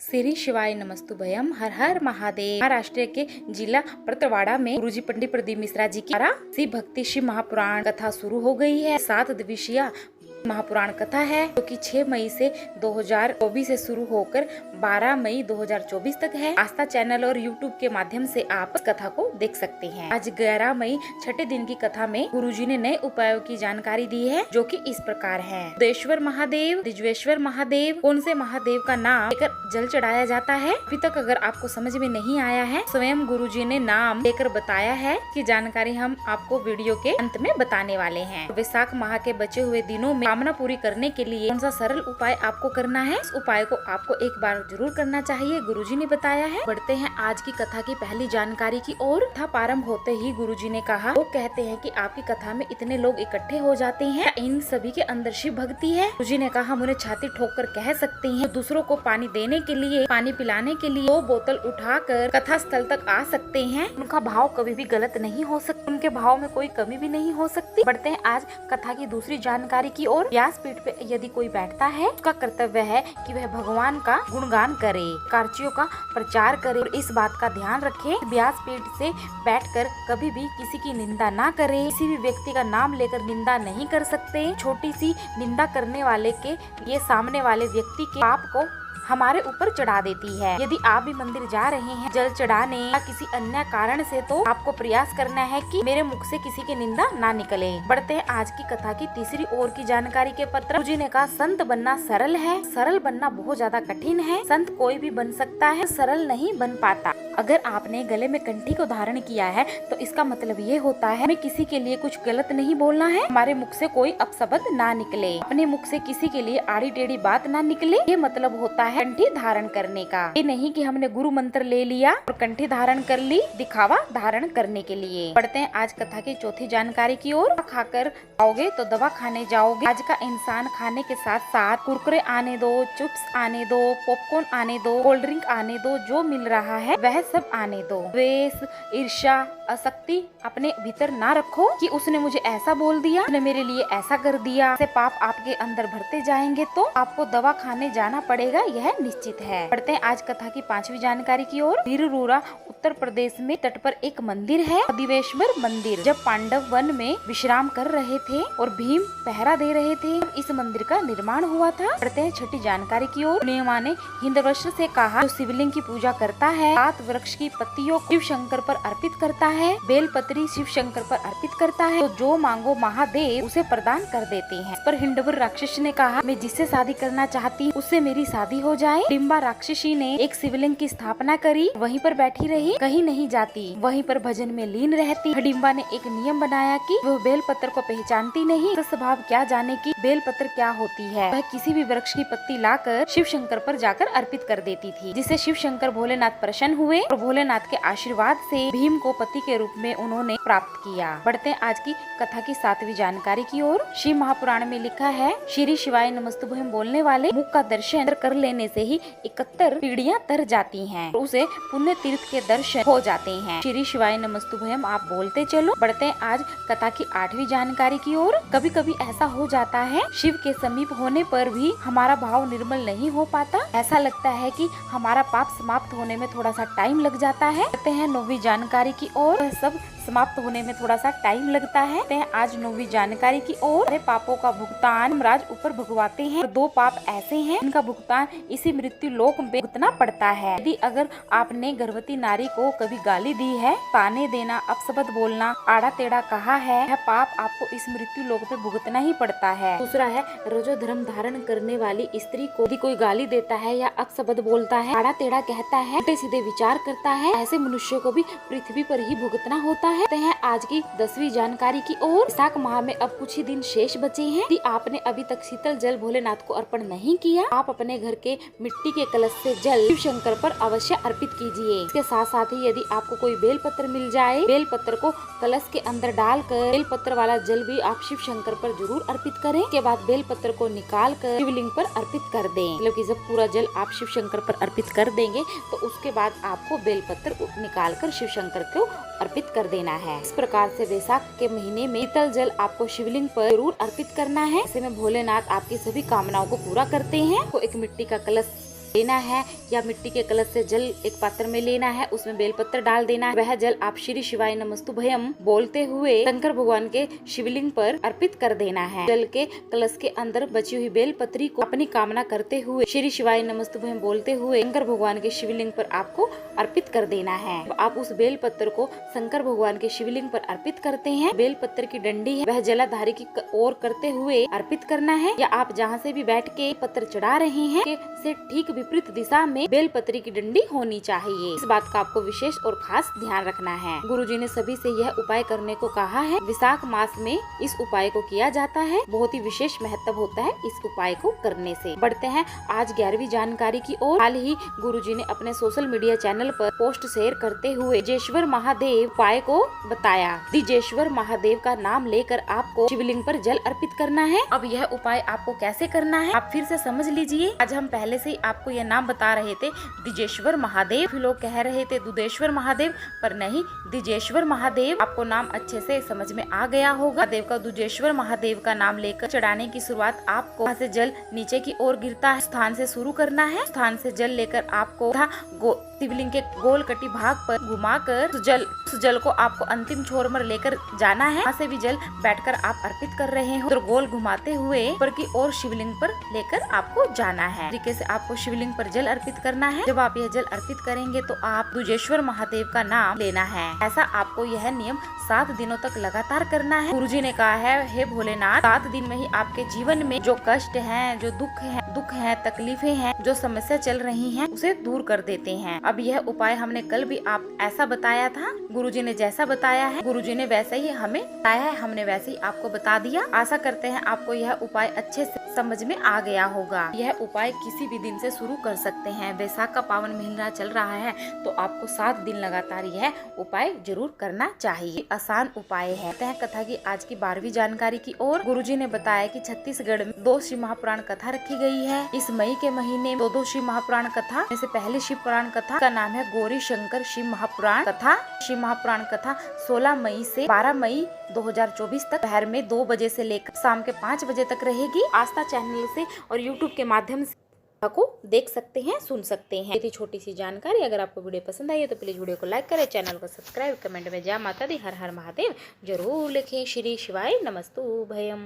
श्री शिवाय नमस्तुभयम। हर हर महादेव। महाराष्ट्र के जिला प्रतवाड़ा में गुरुजी पंडित प्रदीप मिश्रा जी की द्वारा श्री भक्ति शिव महापुराण कथा शुरू हो गई है। 7 दिवसीय महापुराण कथा है जो कि 6 मई से 2024 से शुरू होकर 12 मई 2024 तक है। आस्था चैनल और यूट्यूब के माध्यम से आप इस कथा को देख सकते हैं। आज 11 मई छठे दिन की कथा में गुरुजी ने नए उपायों की जानकारी दी है जो कि इस प्रकार है। उदेश्वर महादेव, दिज्वेश्वर महादेव, कौन से महादेव का नाम लेकर जल चढ़ाया जाता है। अभी तक अगर आपको समझ में नहीं आया है, स्वयं गुरुजी ने नाम लेकर बताया है कि जानकारी हम आपको वीडियो के अंत में बताने वाले हैं। वैशाख माह के बचे हुए दिनों में कामना पूरी करने के लिए कौन सा सरल उपाय आपको करना है, इस उपाय को आपको एक बार जरूर करना चाहिए, गुरुजी ने बताया है। बढ़ते हैं आज की कथा की पहली जानकारी की ओर। कथा प्रारंभ होते ही गुरुजी ने कहा, लोग कहते हैं कि आपकी कथा में इतने लोग इकट्ठे हो जाते हैं, इन सभी के अंदर शिव भक्ति है। गुरुजी ने कहा, मुझे छाती ठोक कर कह सकते हैं, तो दूसरों को पानी देने के लिए, पानी पिलाने के लिए 2 बोतल उठाकर कथा स्थल तक आ सकते हैं। उनका भाव कभी भी गलत नहीं हो सकता, उनके भाव में कोई कमी भी नहीं हो सकती। बढ़ते हैं आज कथा की दूसरी जानकारी की ओर। व्यासपीठ पे यदि कोई बैठता है, उसका कर्तव्य है कि वह भगवान का गुणगान करे, कार्यों का प्रचार करे और इस बात का ध्यान रखे, व्यासपीठ से बैठकर कभी भी किसी की निंदा ना करे। किसी भी व्यक्ति का नाम लेकर निंदा नहीं कर सकते। छोटी सी निंदा करने वाले के ये सामने वाले व्यक्ति के पाप को हमारे ऊपर चढ़ा देती है। यदि आप भी मंदिर जा रहे हैं जल चढ़ाने या किसी अन्य कारण से, तो आपको प्रयास करना है कि मेरे मुख से किसी की निंदा ना निकले। बढ़ते हैं आज की कथा की तीसरी ओर की जानकारी के पत्र। गुरुजी ने कहा, संत बनना सरल है, सरल बनना बहुत ज्यादा कठिन है। संत कोई भी बन सकता है, सरल नहीं बन पाता। अगर आपने गले में कंठी को धारण किया है तो इसका मतलब ये होता है हमें किसी के लिए कुछ गलत नहीं बोलना है, हमारे मुख से कोई अपशब्द ना निकले, अपने मुख से किसी के लिए आड़ी टेढ़ी बात ना निकले। ये मतलब होता है कंठी धारण करने का। ये नहीं कि हमने गुरु मंत्र ले लिया और कंठी धारण कर ली दिखावा धारण करने के लिए। पढ़ते हैं आज कथा की चौथी जानकारी की ओर। खाकर आओगे तो दवा खाने जाओगे। आज का इंसान खाने के साथ साथ कुरकुरे आने दो, चिप्स आने दो, पॉपकॉर्न आने दो, कोल्ड ड्रिंक आने दो, जो मिल रहा है वह सब आने दो। द्वेष, ईर्ष्या, आसक्ति अपने भीतर ना रखो कि उसने मुझे ऐसा बोल दिया, उसने मेरे लिए ऐसा कर दिया। से पाप आपके अंदर भरते जाएंगे तो आपको दवा खाने जाना पड़ेगा, यह निश्चित है। पढ़ते हैं आज कथा की 5वीं जानकारी की ओर। वीररूरा उत्तर प्रदेश में तट पर एक मंदिर है, दिवेश्वर मंदिर। जब पांडव वन में विश्राम कर रहे थे और भीम पहरा दे रहे थे, इस मंदिर का निर्माण हुआ था। पढ़ते हैं छठी जानकारी की ओर। पूर्णिमा ने हिंदवृक्ष से कहा, जो शिवलिंग की पूजा करता है 7 वृक्ष की पत्तियों शिव शंकर पर अर्पित करता है, बेलपत्री शिव शंकर पर अर्पित करता है, तो जो मांगो महादेव उसे प्रदान कर देते हैं। पर हिंडवर राक्षस ने कहा, मैं जिससे शादी करना चाहती हूँ उससे मेरी शादी हो जाए। डिम्बा राक्षसी ने एक शिवलिंग की स्थापना करी, वहीं पर बैठी रही, कहीं नहीं जाती, वहीं पर भजन में लीन रहती। डिम्बा ने एक नियम बनाया कि वह बेलपत्र को पहचानती नहीं, तो स्वभाव क्या जाने की बेलपत्र क्या होती है। वह किसी भी वृक्ष की पत्ती लाकर शिव शंकर पर जाकर अर्पित कर देती थी, जिससे शिव शंकर भोलेनाथ प्रसन्न हुए और भोलेनाथ के आशीर्वाद से भीम को पति के रूप में उन्होंने प्राप्त किया। बढ़ते हैं आज की कथा की 7वीं जानकारी की ओर। शिव महापुराण में लिखा है, श्री शिवाय नमस्तुभयम बोलने वाले मुख का दर्शन कर लेने से ही 71 पीढ़ियां तर जाती हैं, उसे पुण्य तीर्थ के दर्शन हो जाते हैं। श्री शिवाय नमस्तुभयम आप बोलते चलो। बढ़ते हैं आज कथा की 8वीं जानकारी की ओर। कभी कभी ऐसा हो जाता है, शिव के समीप होने पर भी हमारा भाव निर्मल नहीं हो पाता। ऐसा लगता है कि हमारा पाप समाप्त होने में थोड़ा सा टाइम लग जाता है। कहते हैं 9वीं जानकारी की ओर। सब समाप्त होने में थोड़ा सा टाइम लगता है। आज 9वीं जानकारी की ओर। अरे पापों का भुगतान राज ऊपर भुगवाते हैं। 2 पाप ऐसे हैं इनका भुगतान इसी मृत्यु लोक में भुगतना पड़ता है। यदि अगर आपने गर्भवती नारी को कभी गाली दी है, ताने देना, अपशब्द बोलना, आड़ा टेढ़ा कहा है, यह पाप आपको इस मृत्यु लोक पे भुगतना ही पड़ता है। दूसरा है, रजो धर्म धारण करने वाली स्त्री को यदि कोई गाली देता है या अपशब्द बोलता है, आड़ा टेढ़ा कहता है, उल्टे सीधे विचार करता है, ऐसे मनुष्यों को भी पृथ्वी पर ही भुगतना होता है। आज की 10वीं जानकारी की ओर। वैशाख माह में अब कुछ ही दिन शेष बचे हैं। यदि आपने अभी तक शीतल जल भोलेनाथ को अर्पण नहीं किया, आप अपने घर के मिट्टी के कलश से जल शिव शंकर पर अवश्य अर्पित कीजिए। इसके साथ साथ ही यदि आपको कोई बेलपत्र मिल जाए, बेलपत्र को कलश के अंदर डालकर बेलपत्र वाला जल भी आप शिव शंकर पर जरूर अर्पित करें। इसके बाद बेलपत्र को निकाल कर शिवलिंग पर अर्पित कर दें। मतलब कि जब पूरा जल आप शिव शंकर पर अर्पित कर देंगे तो उसके बाद आपको बेलपत्र निकाल कर शिव शंकर को अर्पित कर देना है। इस प्रकार से वैशाख के महीने में शीतल जल आपको शिवलिंग पर जरूर अर्पित करना है। ऐसे में भोलेनाथ आपकी सभी कामनाओं को पूरा करते हैं। तो एक मिट्टी का कलश लेना है या मिट्टी के कलश से जल एक पात्र में लेना है, उसमें बेलपत्र डाल देना है। वह जल आप श्री शिवाय नमस्तुभयम बोलते हुए शंकर भगवान के शिवलिंग पर अर्पित कर देना है। जल के कलश के अंदर बची हुई बेलपत्री को अपनी कामना करते हुए श्री शिवाय नमस्तुभयम बोलते हुए शंकर भगवान के शिवलिंग पर आपको अर्पित कर देना है। आप उस बेलपत्र को शंकर भगवान के शिवलिंग पर अर्पित करते हैं। बेलपत्र की डंडी है वह जलाधारी की ओर करते हुए अर्पित करना है, या आप जहाँ से भी बैठ के पत्र चढ़ा रहे हैं से ठीक विपरीत दिशा में बेलपत्री की डंडी होनी चाहिए। इस बात का आपको विशेष और खास ध्यान रखना है। गुरुजी ने सभी से यह उपाय करने को कहा है। विशाख मास में इस उपाय को किया जाता है। बहुत ही विशेष महत्व होता है इस उपाय को करने से। बढ़ते हैं आज 11वीं जानकारी की ओर। हाल ही गुरुजी ने अपने सोशल मीडिया चैनल पर पोस्ट शेयर करते हुए दिजेश्वर महादेव उपाय को बताया। दिजेश्वर महादेव का नाम लेकर आपको शिवलिंग पर जल अर्पित करना है। अब यह उपाय आपको कैसे करना है आप फिर से समझ लीजिए। आज हम पहले से ही आपको यह नाम बता रहे थे दिजेश्वर महादेव, फिर लोग कह रहे थे दुधेश्वर महादेव, पर नहीं दिजेश्वर महादेव। आपको नाम अच्छे से समझ में आ गया होगा। महादेव का दुजेश्वर महादेव का नाम लेकर चढ़ाने की शुरुआत आपको वहाँ से जल नीचे की ओर गिरता है स्थान से शुरू करना है। स्थान से जल लेकर आपको शिवलिंग के गोल कटी भाग पर घुमाकर जल को आपको अंतिम छोर पर लेकर जाना है। वहाँ से भी जल बैठकर आप अर्पित कर रहे हो तो गोल घुमाते हुए ऊपर की ओर शिवलिंग पर लेकर आपको जाना है। तरीके से आपको शिवलिंग पर जल अर्पित करना है। जब आप यह जल अर्पित करेंगे तो आप दुजेश्वर महादेव का नाम लेना है। ऐसा आपको यह नियम 7 दिनों तक लगातार करना है। गुरुजी ने कहा है हे भोलेनाथ 7 दिन में ही आपके जीवन में जो कष्ट है, जो दुख है, तकलीफें हैं, जो समस्या चल रही हैं, उसे दूर कर देते हैं। अब यह उपाय हमने कल भी आप ऐसा बताया था। गुरुजी ने जैसा बताया है गुरुजी ने वैसे ही हमें बताया है, हमने वैसे ही आपको बता दिया। आशा करते हैं आपको यह उपाय अच्छे से समझ में आ गया होगा। यह उपाय किसी भी दिन से शुरू कर सकते हैं। वैशाख का पावन महीना चल रहा है तो आपको 7 दिन लगातार यह उपाय जरूर करना चाहिए। आसान उपाय है। कथा की आज की 12वीं जानकारी की ओर। गुरुजी ने बताया कि छत्तीसगढ़ में 2 शिव महापुराण कथा रखी गई है। इस मई के महीने में 2 शिव महापुराण कथा में से पहली शिव पुराण कथा का नाम है गौरी शंकर शिव महापुराण कथा। शिव महापुराण कथा 16 मई से 12 मई 2024 तक दोपहर में 2 बजे से लेकर शाम के 5 बजे तक रहेगी। आस्था चैनल से और यूट्यूब के माध्यम से को देख सकते हैं, सुन सकते हैं। इतनी छोटी सी जानकारी। अगर आपको वीडियो पसंद आई है तो प्लीज वीडियो को लाइक करें, चैनल को सब्सक्राइब, कमेंट में जय माता दी, हर हर महादेव जरूर लिखें। श्री शिवाय नमस्तुभयम।